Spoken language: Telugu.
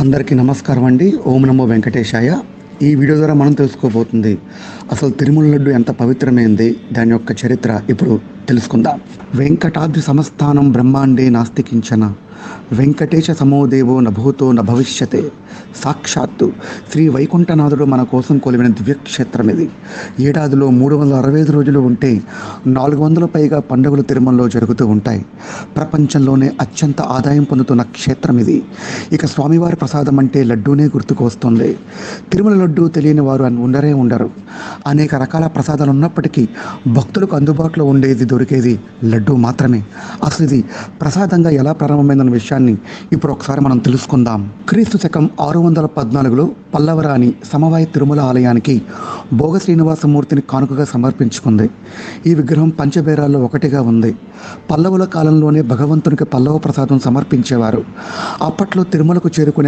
అందరికీ నమస్కారం అండి. ఓం నమో వెంకటేశాయ. ఈ వీడియో ద్వారా మనం తెలుసుకోబోతుంది అసలు తిరుమల లడ్డు ఎంత పవిత్రమైంది, దాని యొక్క చరిత్ర ఇప్పుడు తెలుసుకుందాం. వెంకటాద్రి సమస్థానం బ్రహ్మాండే నాస్తి కించన, వెంకటేశ సమోదేవో నభూతో నభవిష్యతే. సాక్షాత్తు శ్రీ వైకుంఠనాథుడు మన కోసం కొలివిన దివ్యక్షేత్రం ఇది. ఏడాదిలో 365 రోజులు ఉంటే 400 పైగా పండుగలు తిరుమలలో జరుగుతూ ఉంటాయి. ప్రపంచంలోనే అత్యంత ఆదాయం పొందుతున్న క్షేత్రం ఇది. ఇక స్వామివారి ప్రసాదం అంటే లడ్డూనే గుర్తుకు వస్తుంది. తిరుమల లడ్డు తెలియని వారు ఉండరు. అనేక రకాల ప్రసాదాలు ఉన్నప్పటికీ భక్తులకు అందుబాటులో ఉండేది, దొరికేది లడ్డు మాత్రమే. అసలు ఇది ప్రసాదంగా ఎలా ప్రారంభమైందన్న విషయాన్ని ఇప్పుడు ఒకసారి మనం తెలుసుకుందాం. క్రీస్తు శకం 614లో పల్లవరాణి సమవాయ తిరుమల ఆలయానికి భోగ శ్రీనివాసమూర్తిని కానుకగా సమర్పించుకుంది. ఈ విగ్రహం పంచబేరాల్లో ఒకటిగా ఉంది. పల్లవుల కాలంలోనే భగవంతునికి పల్లవ ప్రసాదం సమర్పించేవారు. అప్పట్లో తిరుమలకు చేరుకునే